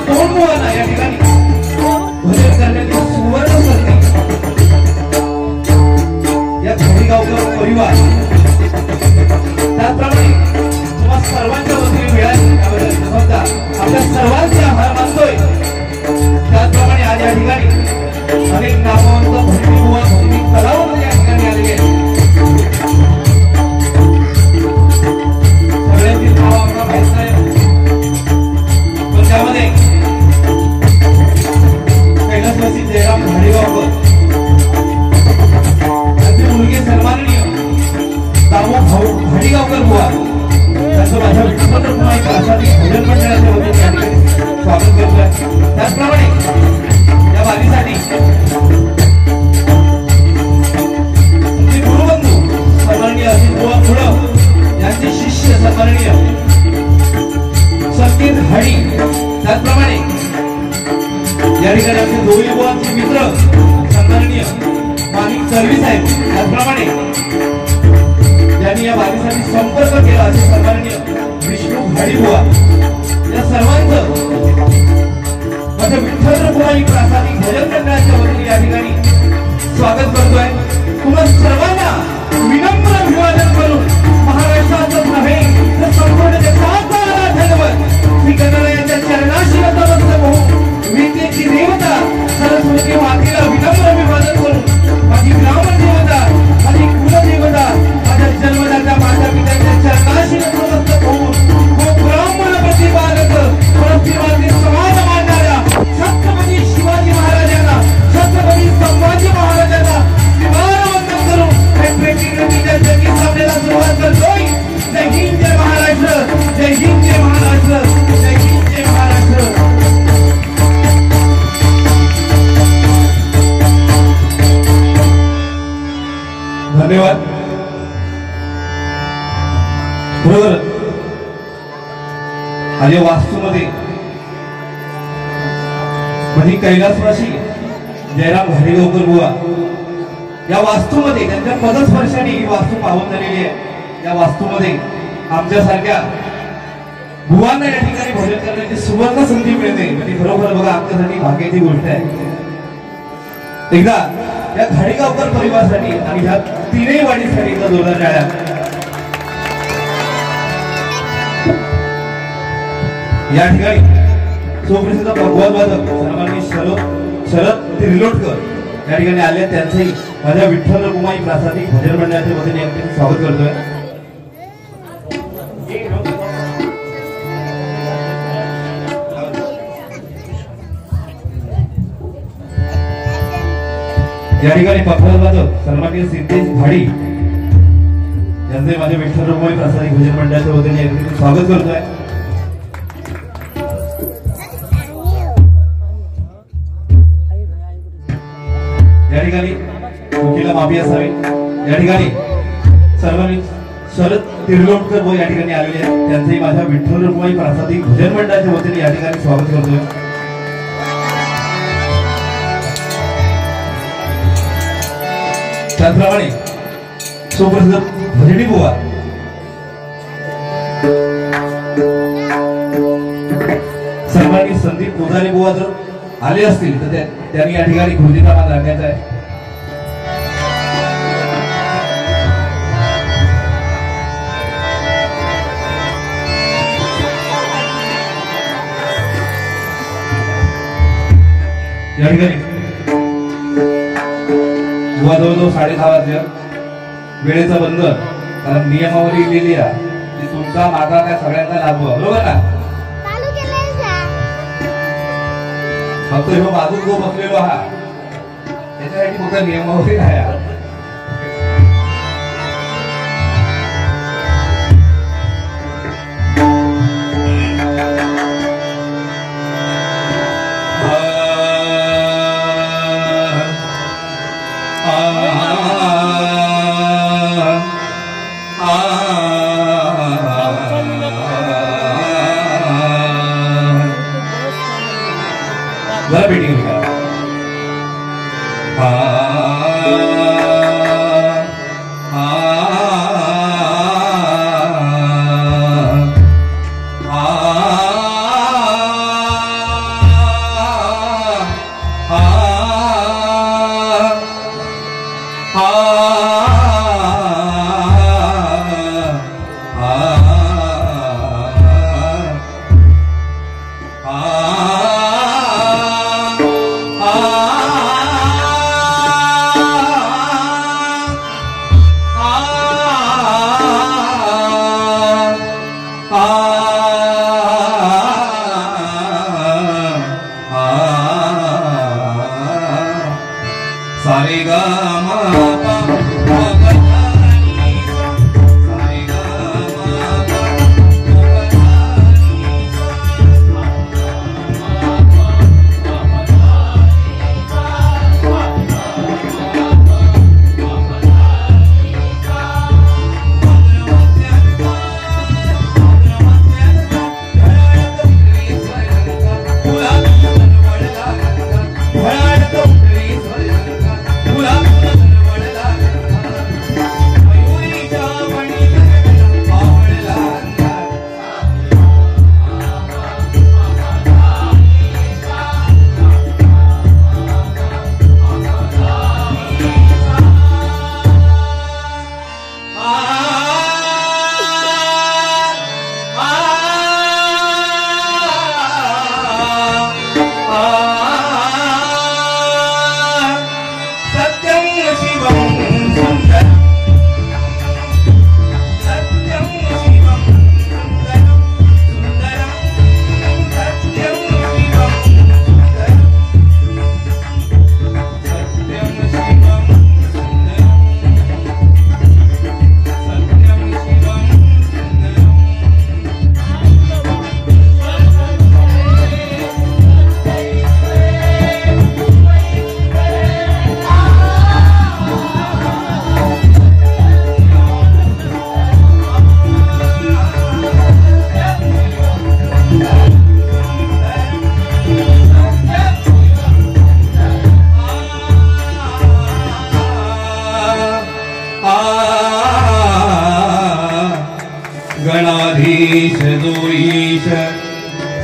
तोंडमुळांना या ठिकाणी भजन करण्याची सुवर्ण संधी या घोडेगावकर परिवार त्याचप्रमाणे तुम्हा सर्वांच्या वतीने मिळाली त्याबद्दल धन्यवाद आपल्या सर्वांचे आभार मानतोय। त्याचप्रमाणे आज या ठिकाणी अनेक नामवंत भजनी बुवा भजनी कलावंत या ठिकाणी आलेले आहेत। सगळ्यांची नाव आपला माहित नाही पण त्यामध्ये कैलासवासी जयराम घाडेगावकर त्यांचे मुलगे सन्माननीय दामो घाडेगावकर बुवा त्यांचं माझ्या विठ्ठल रखुमाई प्रासादिक भजन मंडळाच्या वतीने या ठिकाणी स्वागत करतोय। त्याचप्रमाणे या वारीसाठी गुरुबंधू सन्माननीय अजित बुवा मुळं यांचे शिष्य सन्माननीय संकेत हाडी त्याचप्रमाणे या ठिकाणी आमचे दोघे बुवांचे मित्र सन्माननीय माणिक चलवी साहेब त्याचप्रमाणे ज्यांनी या वारीसाठी संपर्क केला असे सन्माननीय विष्णू घाडी बुवा या सर्वांचं माझ्या विठ्ठल रखुमाई प्रासादिक भजन मंडळाच्या वतीने या ठिकाणी स्वागत करतोय। तुम्हा सर्वांना विनम्र अभिवादन करून महाराष्ट्राचं नव्हे तर संपूर्ण जगाचा आराधनवर श्री गणरायाच्या चरणाशी नतमस्तक होऊन विद्येची देवता सरस्वती मातेला विनम्र अभिवादन करून माझी ग्रामदेवता माझी कुलदेवता माझ्या जन्मदात्या माता पित्यांच्या चरणाशी नतमस्तक होऊन ब्राह्मण प्रतिपादक प्रतिवादी समाज मांडणाऱ्या छत्रपती शिवाजी महाराजांना छत्रपती संभाजी महाराजांना विमानवंदन करून प्रेक्षणीच्या जगी सामन्याला सुरुवात करतोय। जय हिंद जय महाराष्ट्र जय हिंद जय महाराष्ट्र जय हिंद जय महाराष्ट्र। धन्यवाद। बरोबर आज वास्तूमध्ये म्हणजे कैलासवासी जयराम घाडेगावकर बुवा या वास्तूमध्ये त्यांच्या पदस्पर्शाने ही वास्तू पावन झालेली आहे। या वास्तूमध्ये आमच्यासारख्या बुवांना या ठिकाणी भजन करण्याची सुवर्ण संधी मिळते म्हणजे खरोखर बघा आमच्यासाठी भाग्याची गोष्ट आहे। एकदा या घाडेगावकर परिवारासाठी आणि ह्या तीनही वाडीसाठी एकदा जोरदार टाळ्या। या ठिकाणी सुप्रसिद्ध भगवत वादक सन्माननीय शरद तिर्लोटकर या ठिकाणी आले त्यांचंही माझ्या विठ्ठल रखुमाई प्रासादिक भजन मंडळाच्या वतीने स्वागत करतोय। या ठिकाणी भगवत वादक सन्माननीय सिद्धेश भाडी यांचे माझ्या विठ्ठल रखुमाई प्रासादिक भजन मंडळाच्या वतीने स्वागत करतोय। या ठिकाणी वकीला माफी असावी। या ठिकाणी सर्वांनी शरद तिर्लोटकर व या ठिकाणी आलेले आहेत त्यांचंही माझ्या विठ्ठल रखुमाई प्रासादिक भजन मंडळाच्या वतीने या ठिकाणी स्वागत करतोय। त्याचप्रमाणे सुप्रसिद्ध भजनी बुवा सन्माननीय संदीप कोदारे बुवा जर आले असतील तर त्यांनी या ठिकाणी गुरुजींना मान राखण्याचा आहे। या ठिकाणी बुवा जवळजवळ 6:30 वाजले वेळेचा बंद कारण नियमावली लिहिली आहे की तुमचा माझा त्या सगळ्यांना लागू बरोबर ना। फक्त ह्यो बाजूत जो बसलेलो हा त्याच्यासाठी फक्त नियमावली आहे। जरा बेटिंग का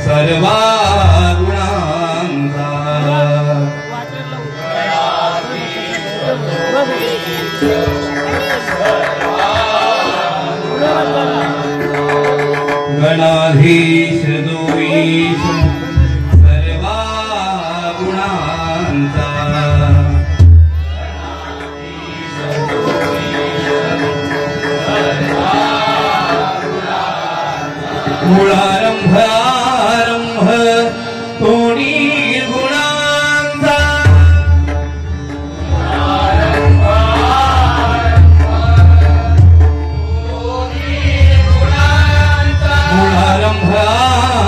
सर्वा गुणांचा गणाधीश दोईश सर्वा गुणांचा मूळारंभ आरंभ तोणी गुणांचा मूळारंभ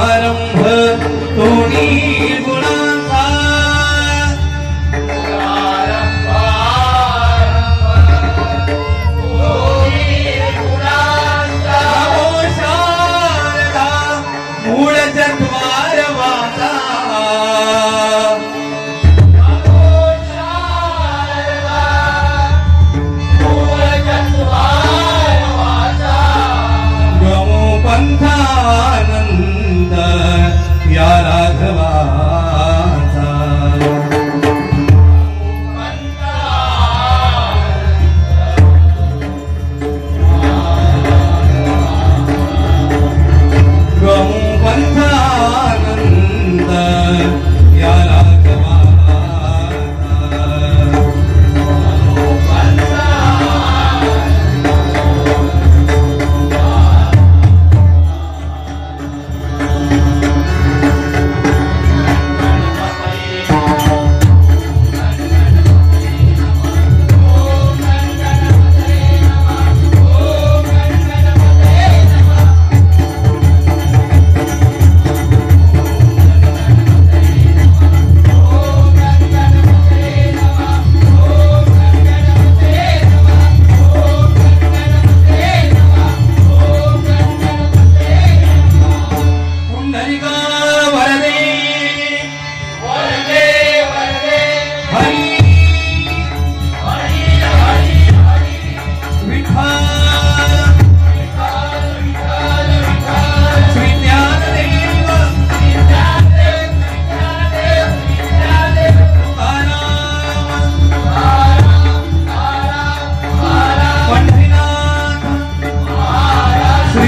आरंभ तोणी गुणांचा मूळ जन्मार वाचा गमो पंथानंद या राघवाचा गमो पंथानंद या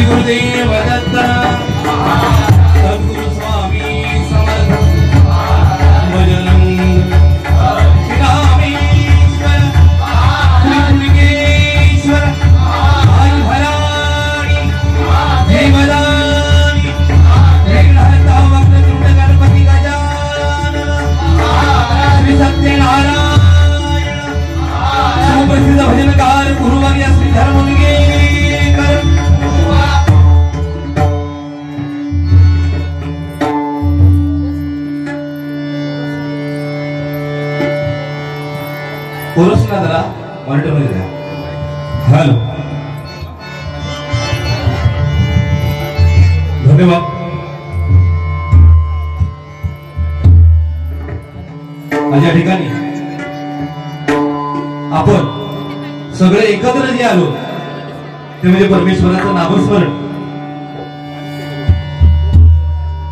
गुरुदेव दत्त सद्गुरु स्वामी समर्थ भजनंग श्री रामेश्वर श्री गुरुगेश्वर आई भराणी देवदानी विघ्नहर्ता वक्रतुंड गणपती गजानन श्री सत्यनारायण सुप्रसिद्ध भजनकार गुरुवर्य श्री धर्मलिंगेकर कोरसना जरा मॉनिटर मध्ये द्या. हॅलो धन्यवाद. माझ्या ठिकाणी आपण सगळे एकत्र जे आलो ते म्हणजे परमेश्वराचं नामस्मरण.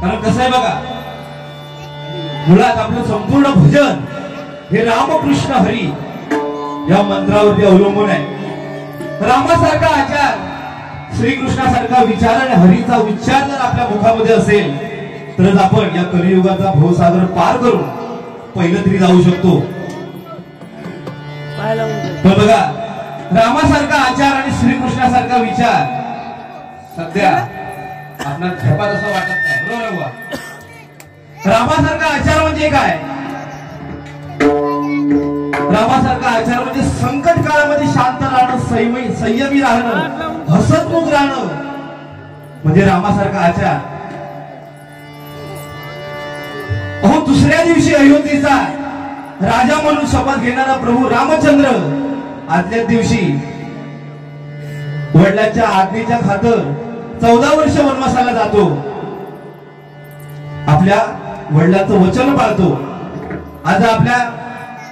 कारण कसं आहे बघा, मुळात आपलं संपूर्ण भजन हे रामकृष्ण हरी या मंत्रावरती अवलंबून आहे. रामासारखा आचार, श्रीकृष्णासारखा विचार आणि हरीचा उच्चार जर आपल्या मुखामध्ये असेल तरच आपण या कलियुगाचा भवसागर पार करून पहिलं तरी जाऊ शकतो. तर बघा, रामासारखा आचार आणि श्रीकृष्णासारखा विचार सध्या आपल्याला झपात असं वाटत नाही, बरोबर? रामासारखा आचार म्हणजे काय? रामासारखा आचार म्हणजे संकट काळामध्ये शांत राहणं, संयमी राहणं, हसतमुख राहणं म्हणजे रामासारखा आचार. अहो, दुसऱ्या दिवशी अयोध्येचा राजा म्हणून शपथ घेणारा प्रभू रामचंद्र आदल्या दिवशी वडिलांच्या आज्ञेच्या खातर 14 वर्ष वनवासाला जातो. आपल्या वडिलांचं वचन पाळतो. आज आपल्या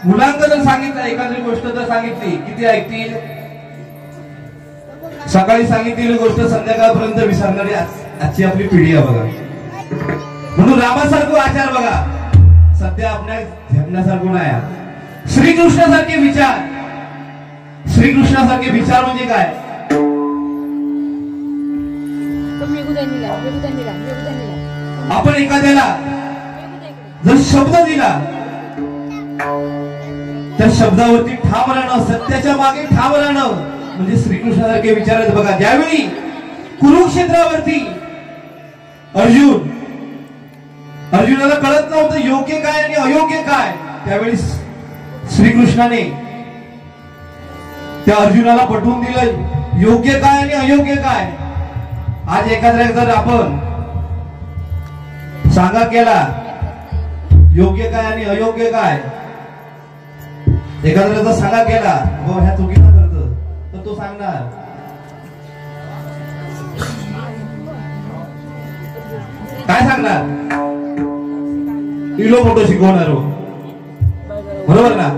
मुलांना जर सांगितलं, एखादी गोष्ट जर सांगितली, किती ऐकतील? सकाळी सांगितलेली गोष्ट संध्याकाळपर्यंत विसरणारी आजची आपली पिढी आहे बघा. रामासारखं आचार बघा सध्या आपल्या झेपण्यासारखं नाही. श्रीकृष्णासारखे विचार, श्रीकृष्णासारखे विचार म्हणजे काय? आपण एखाद्याला जर शब्द दिला त्या शब्दावरती ठाम राहणं, सत्याच्या मागे ठाम राहणं म्हणजे श्रीकृष्णासारखे विचार आहेत बघा. ज्यावेळी कुरुक्षेत्रावरती अर्जुनाला कळत नव्हतं योग्य काय आणि अयोग्य काय, त्यावेळी श्रीकृष्णाने त्या अर्जुनाला पटवून दिलं योग्य काय आणि अयोग्य काय. आज एखाद्या जर आपण सांगा केला योग्य काय आणि अयोग्य काय, एखाद्याला जर सांगा केला बाबा ह्या चुकीचं करतो तर तो सांगणार काय सांगणार? इलो मोठं शिकवणार बरोबर ना.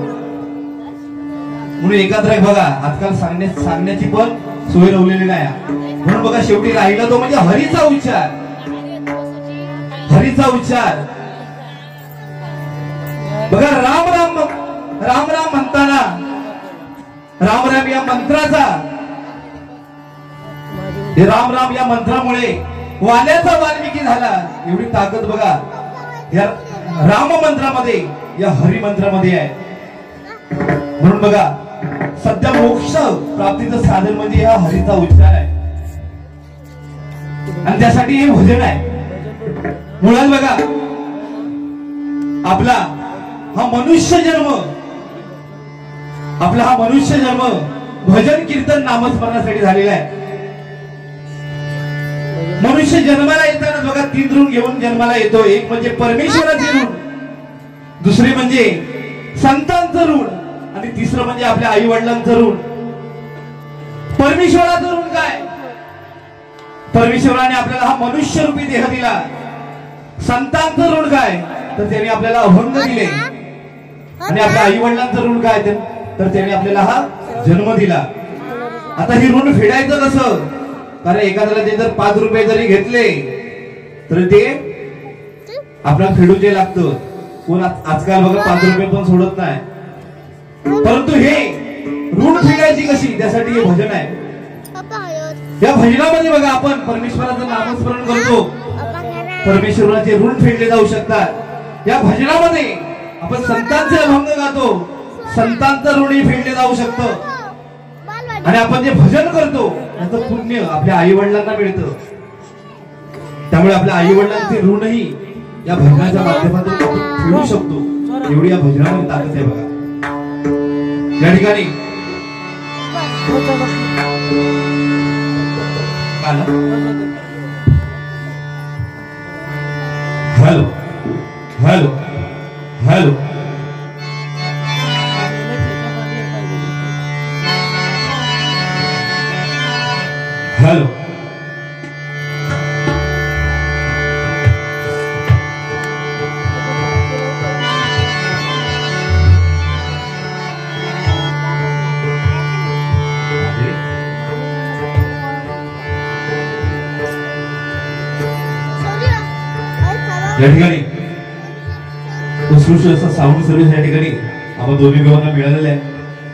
म्हणून एकात्र बघा आजकाल सांगण्याची पण सोय रवलेली नाही. म्हणून बघा शेवटी राहिला तो म्हणजे हरीचा उच्चार. हरीचा उच्चार बघा. राम राम राम राम म्हणताना राम राम या मंत्राचा, हे राम राम या मंत्रामुळे वाल्याचा वाल्मिकी झाला. एवढी ताकद बघा या राम मंत्रामध्ये, या हरी मंत्रामध्ये आहे. म्हणून बघा सध्या मोक्ष प्राप्तीचं साधन म्हणजे हा हरीचा उच्चार आहे आणि त्यासाठी हे भजन आहे. मुळात बघा आपला हा मनुष्य जन्म, आपला हा मनुष्य जन्म भजन कीर्तन नामस्मरणासाठी झालेला आहे. मनुष्य जन्माला येताना बघा 3 ऋण घेऊन जन्माला येतो. एक म्हणजे परमेश्वराचे ऋण, दुसरे म्हणजे संतांचं ऋण आणि तिसरं म्हणजे आपल्या आई वडिलांचं ऋण. परमेश्वराचं ऋण काय? परमेश्वराने आपल्याला हा मनुष्य रूपी देह दिला. संतांचं ऋण काय? तर त्यांनी आपल्याला अभंग दिले. आणि आपल्या आई वडिलांचं ऋण काय? तर त्यांनी आपल्याला हा जन्म दिला. आता हे ऋण फेडायचं कसं? कारण एखाद्याला ते जर 5 रुपये जरी घेतले तर ते आपल्याला फेडूचे लागतं. कोण आजकाल बघा 5 रुपये पण सोडत नाही. परंतु हे ऋण फेडायची कशी? त्यासाठी हे भजन आहे. या भजनामध्ये बघा आपण परमेश्वराचं नामस्मरण करतो, परमेश्वराचे ऋण फेडले जाऊ शकतात. या भजनामध्ये आपण संतांचे अभंग गातो, संतांचं ऋणही फेडले जाऊ शकतं. आणि आपण जे भजन करतो त्याचं पुण्य आपल्या आई वडिलांना मिळतं. त्यामुळे आपल्या आई वडिलांचे ऋणही या भजनाच्या माध्यमातून फेडू शकतो. एवढी या भजनामध्ये ताकद आहे बघा. या ठिकाणी हॅलो हॅलो हॅलो हॅलो या ठिकाणी उत्कृष्ट असं साऊंड सर्व्हिस या ठिकाणी आपण दोन्ही गावांना मिळालेलं आहे.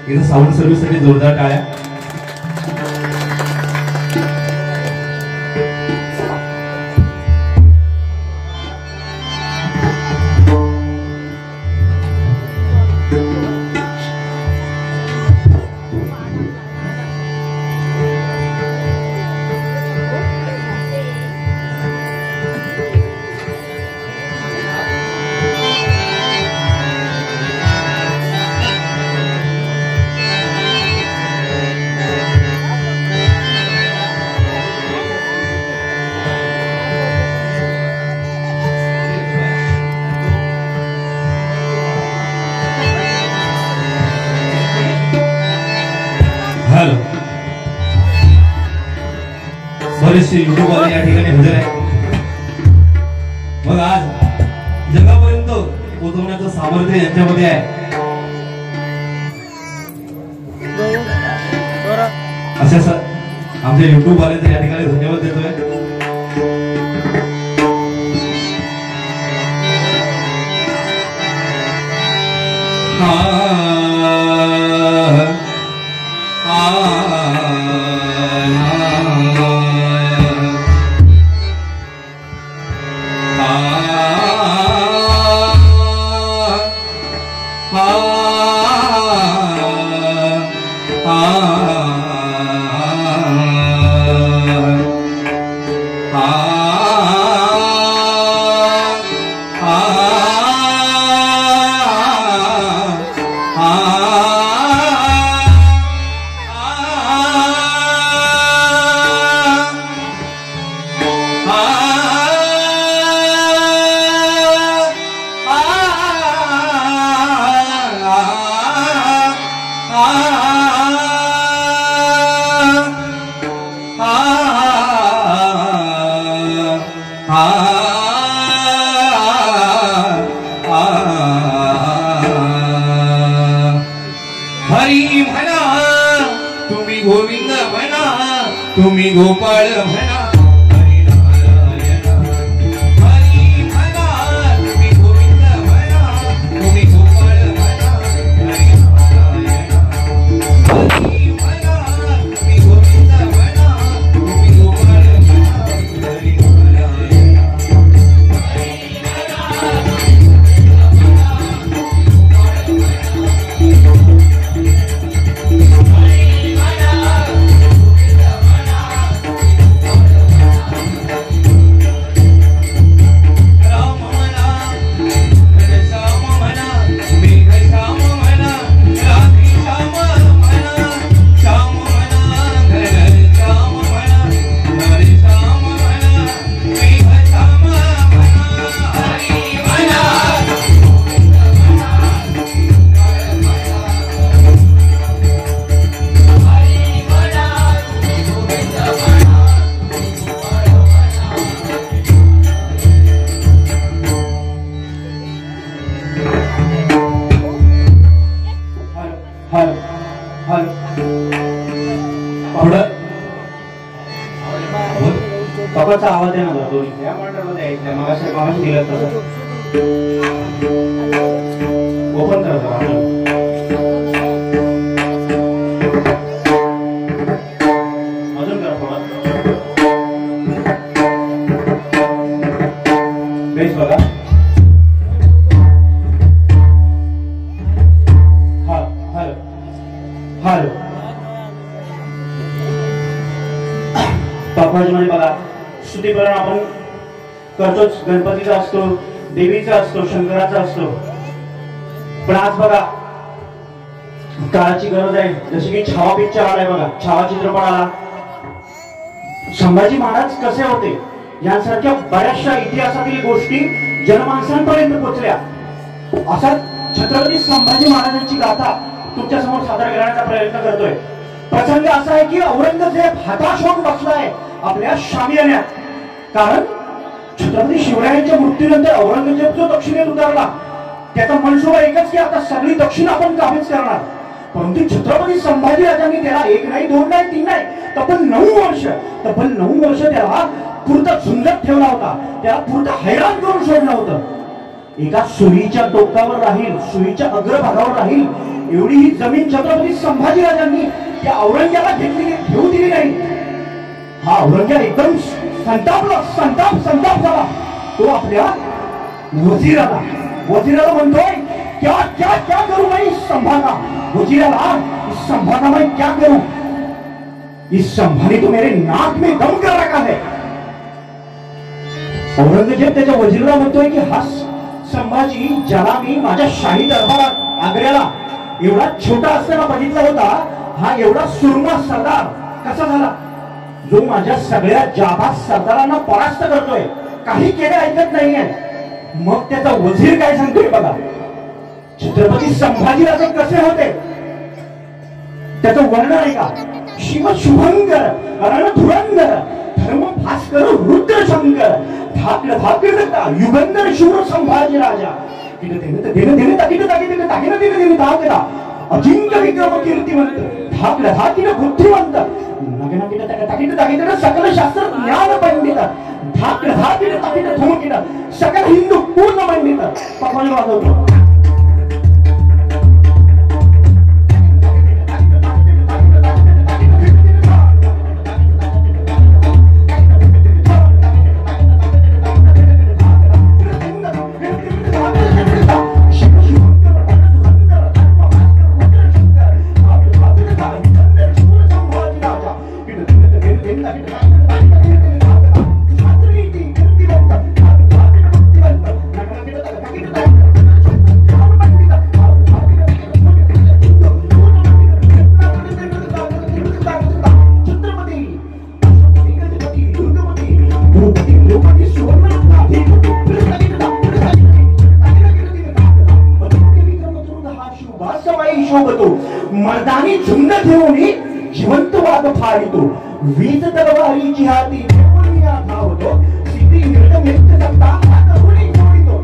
इथं साऊंड सर्व्हिस साठी जोरदार टाळ्या. बरेचसे युट्यूब वाले या ठिकाणी हजर आहे. मग आज जगापर्यंत पोहोचवण्याचं सामर्थ्य यांच्यामध्ये आहे. अशा आमच्या युट्यूब वाल्यांचा या ठिकाणी धन्यवाद देतोय. हरी म्हणा तुम्ही गोविंद म्हणा तुम्ही गोपाळ म्हणा आवाज आहे ना दोन्ही या मॉनिटरमध्ये ऐकलं मगाशी दिलं तसं ओपन करा जरा अजून करा थोडा बेस बघा हॅलो हॅलो पापाजी म्हणे बघा स्तुतीकरण आपण करतोच गणपतीचा असतो देवीचा असतो शंकराचा असतो पण आज बघा काळाची गरज आहे जशी की छावा पिक्चर आलाय बघा छावा चित्रपट आला संभाजी महाराज कसे होते यांसारख्या बऱ्याचशा इतिहासातील गोष्टी जनमानसांपर्यंत पोहोचल्या असा छत्रपती संभाजी महाराजांची गाथा तुमच्या समोर सादर करण्याचा प्रयत्न करतोय प्रसंग असा आहे की औरंगजेब हताश होऊन बसलाय आपल्या शामियान्यात कारण छत्रपती शिवरायांच्या मृत्यूनंतर औरंगजेब जो दक्षिणेत उतरला त्याचा मनसुबा एकच की आता सगळी दक्षिण आपण काबीज करणार परंतु छत्रपती संभाजी राजांनी त्याला एक नाही दोन नाही तीन नाही तब्बल 9 वर्ष त्याला पुरता झुंजत ठेवला होता त्याला पुरता हैराण करून सोडलं होतं एका सुईच्या टोकावर राहील सुईच्या अग्रभागावर राहील एवढी ही जमीन छत्रपती संभाजी राजांनी त्या औरंग्याला घेऊ दिली नाही हा औरंग्या एकदम संताप झाला तो आपल्या वजीराला म्हणतोय क्या क्या क्या करू मैं संभाला वजीराला संभाला मैं क्या करूं इस संभाली तो मेरे नाक में दम कर रखा है औरंगजेब त्याच्या वजीराला म्हणतोय की हा संभाजी ज्याला मी माझ्या शाही दरबारात आग्र्याला एवढा छोटा असताना बघितला होता हा एवढा सुरमा सरदार कसा झाला जो माझ्या सगळ्या जाबाज सरदारांना परास्त करतोय काही केले ऐकत नाहीये मग त्याचा वजीर काय सांगतोय बघा छत्रपती संभाजीराजे कसे होते त्याचं वर्णन आहे का शिव शुभंकर रणधुरंधर धर्म भास्कर रुद्रशंकर धाकटा युगंधर शूर संभाजी राजा अजिंक्य विक्रम कीर्तिवंत धाकीन बुद्धिवंत सकल शास्त्र ज्ञान पंडित धाकीन धुमकीन सकल हिंदू पूर्ण पंडित पकवाने वाजवतो देऊनी जिवंत वाद फाडितो वीज तलवारीची हाती देऊन या धावतो सिद्धी निर्गमित सत्ता हातहुनी जोडितो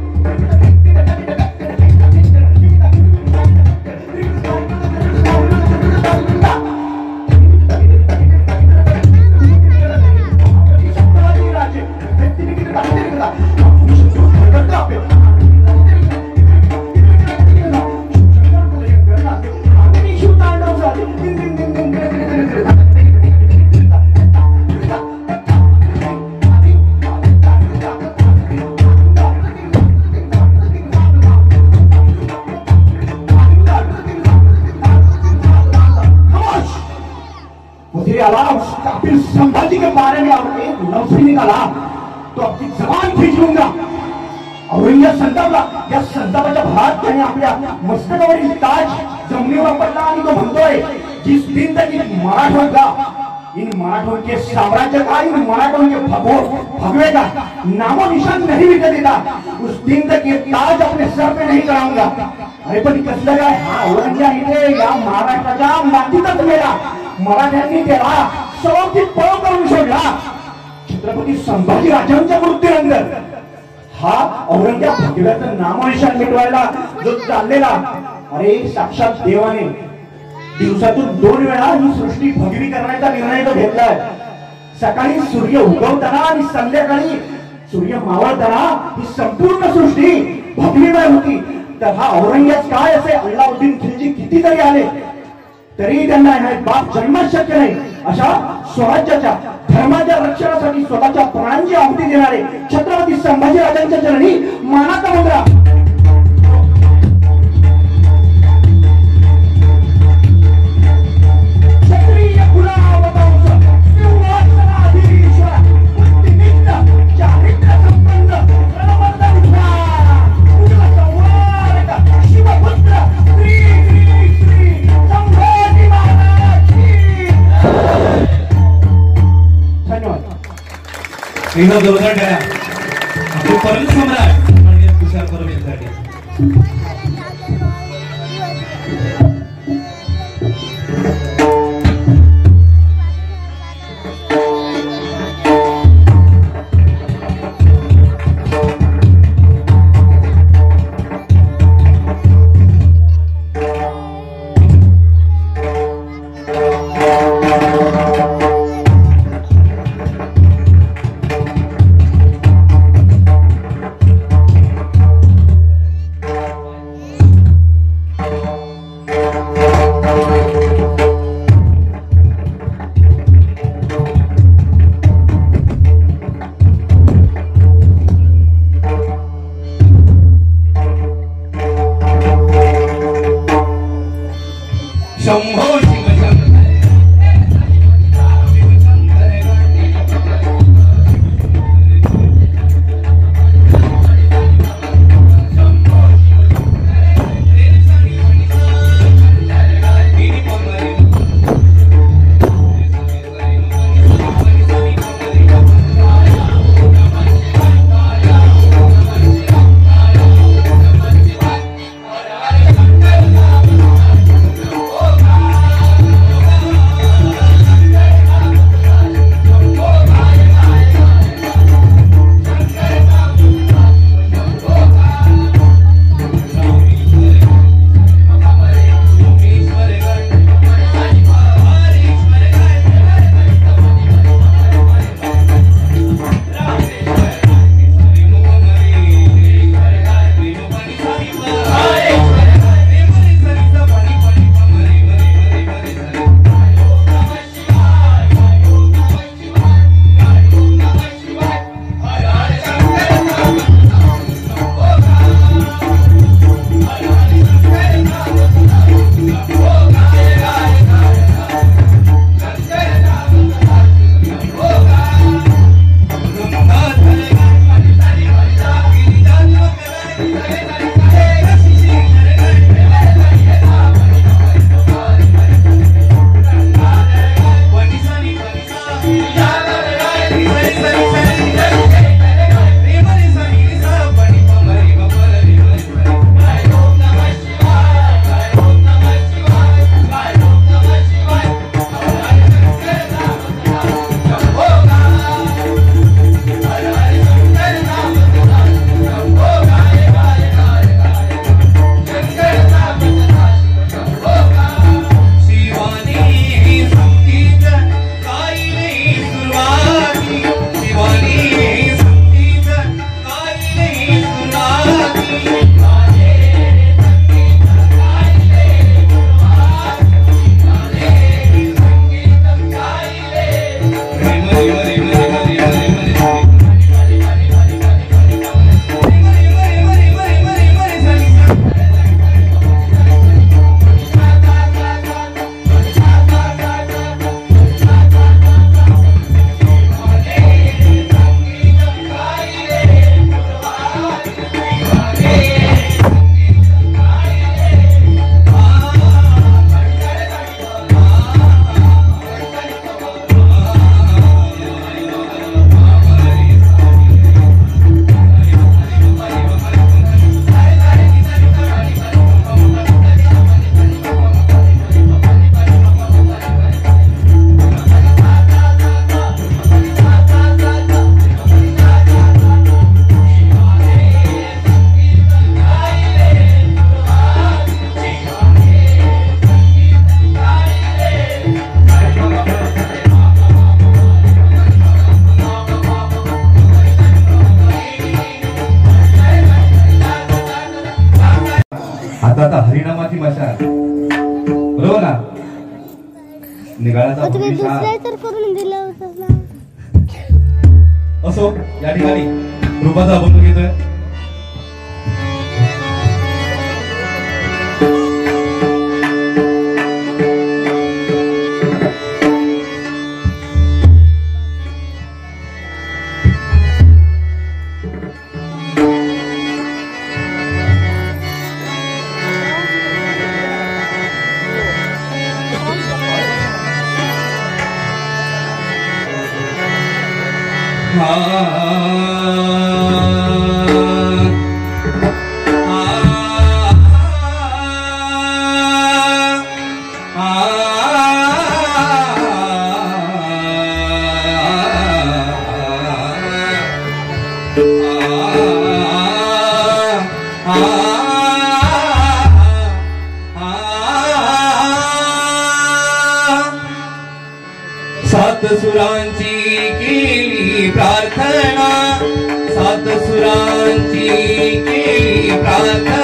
फिर संभाजी के बारे में और एक लफ्ज निकाला तो आपकी जबान खींच लूंगा। औरंगजेब संतापला, या संतापाच्या भरात त्याने आपल्या मस्तकावरील ताज जमिनीवर पडला आणि तो म्हणतोय जिस दिन तक इन मराठों के साम्राज्य का इन मराठों के भगवे का नामो निशान नहीं मिट देता उस दिन तक ये ताज अपने सर पे नहीं चढ़ाऊंगा। अरे पण कसलं काय हा औरंगजेब इथे या महाराष्ट्राच्या मातीतच मेला मराठ्यांनी त्याला सवतीत पळ करून सोडला। छत्रपती संभाजी राजांच्या मृत्यूनंतर हा औरंगजेब भगव्याचं नामोनिशान मिटवायला जो चाललेला अरे साक्षात देवाने दिवसातून 2 वेळा ही सृष्टी भगवी करण्याचा निर्णय तो घेतलाय। सकाळी सूर्य उगवताना आणि संध्याकाळी सूर्य मावळताना ही संपूर्ण सृष्टी भगवीमय होती। तर हा औरंगजेब काय असे अल्लाउद्दीन खिलजी कितीतरी आले तरी त्यांना बाप जन्मच शक्य नाही अशा स्वराज्याच्या धर्माच्या रक्षणासाठी स्वतःच्या प्राणांची आहुती देणारे छत्रपती संभाजी राजांच्या चरणी मानाचा मुद्रा। जोरदार टाळ्या आपले परम सम्राट माननीय तुषार परब यांच्यासाठी। आता हरिनामाची मशाल, बरोबर ना? निघाल्याचा करून दिलं होतं ना. असो, या ठिकाणी रूपाचा अभंग घेतोय. सात सुरांची केली प्रार्थना, सात सुरांची केली प्रार्थना.